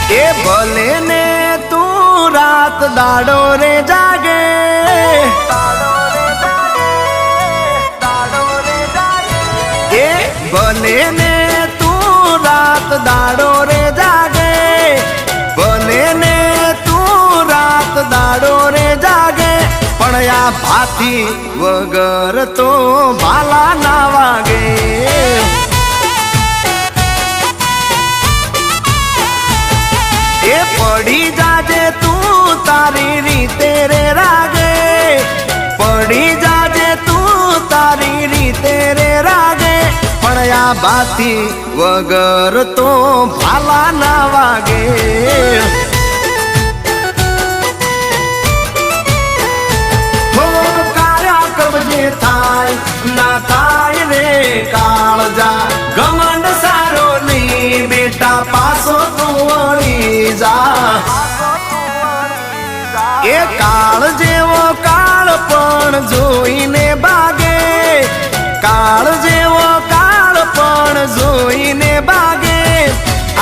એ ભલે ને તું રાત દાડો રે જાગે, એ ભલે ને તું રાત દાડો રે જાગે, ભલે ને તું રાત દાડો રે જાગે, પણ આ ભાથી વગર તો ભાલા ના વાગે. એ પડી જાજે તું તારી રીતે રે રાગે, પડી જાજે તું તારી રીતે રે રાગે, પણ આ ભાથી વગર તો ભાલા ના વાગે. હો કાયા કબજે થાય ના થાય રે કાળજા, ઘમંડ સારો નહીં બેટા પાસો તું વળી જા. એ કાળ જેવો કાળ પણ જોઈને ભાગે, કાળ જેવો કાળ પણ જોઈને ભાગે,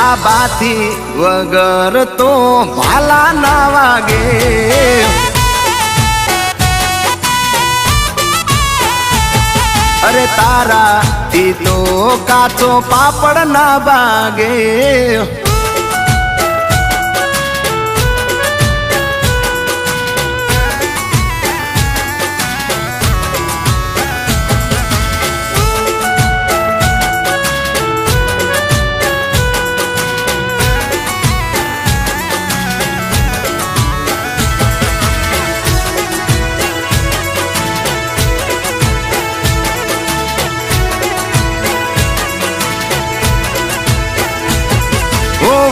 આ બાથી વગર તો ભાલા ના વાગે. અરે તારા થી તો કાચો પાપડ ના ભાગે.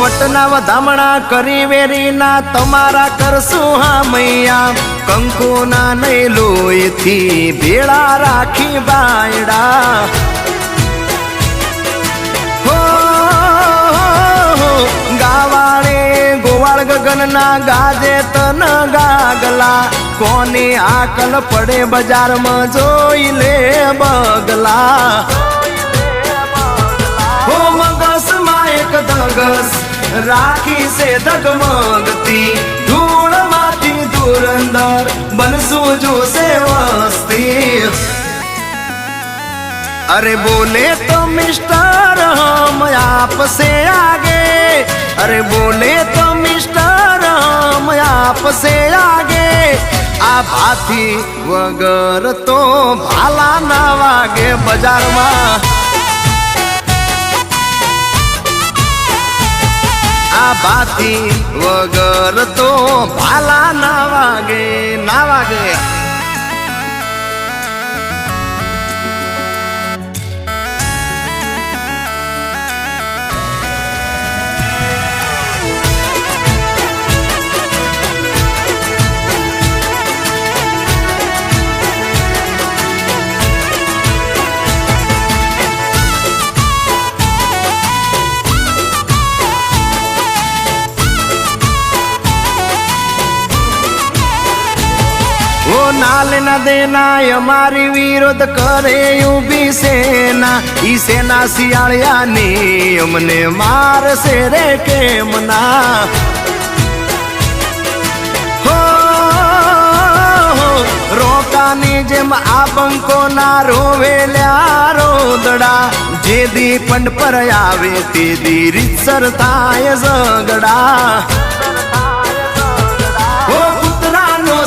વટના વધામણા કરી વેરીના તમારા કરશું હા મૈયા, કંકુના નહીં લોહીથી ભેળા રાખી બાયડા. હો ગાવાળે ગોવાળ ગગનના ગાજે તન ગાગલા, કોની આકલ પડે બજારમાં જોઈ લે બગલા. હો મગસમાં એક ધગસ રાખી છે ધગમગતી, ધૂળ માંથી ધુરંદર બનશું જોશે વસ્તી. અરે બોલે તો મિસ્ટર હમ આપસે આગે, અરે બોલે તો મિસ્ટર હમ આપસે આગે, આ ભાથી વગર તો ભાલા ના વાગે. બજારમાં આ ભાથી વગર તો ભાલા ના વાગે, ના વાગે. નાલ ના દેના અમારી વિરોધ કરે ઉભી સેના, ઈ સેના શિયાળિયાની અમને મારશે રે કેમ ના. હો રોકાની જેમ આ બંકો ના રોવેલ્યા રોદડા, જે દી પંડ પર આવે તે દી રીતસર થાય ઝગડા.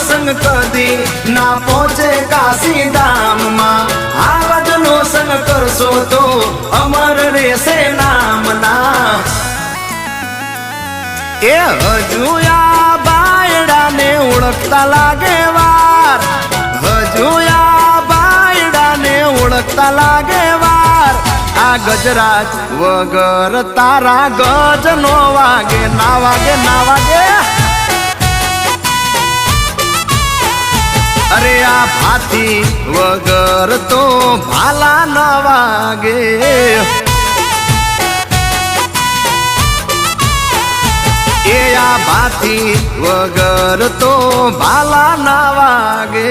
સંગ કદી ના પહોંચે કાશી ધામમાં, આવજનો સંગ કરશો તો અમર રહેશે નામના. એ હજુ આ બાયડાને ઓળખતા લાગે વાર, હજુ આ બાયડાને ઓળખતા લાગે વાર, આ ગજરાજ વગર તારા ગજ નો વાગે, ના વાગે, ના વાગે. અરે આ ભાથી વગર તો ભાલા ના વાગે. એ આ ભાથી વગર તો ભાલા ના વાગે.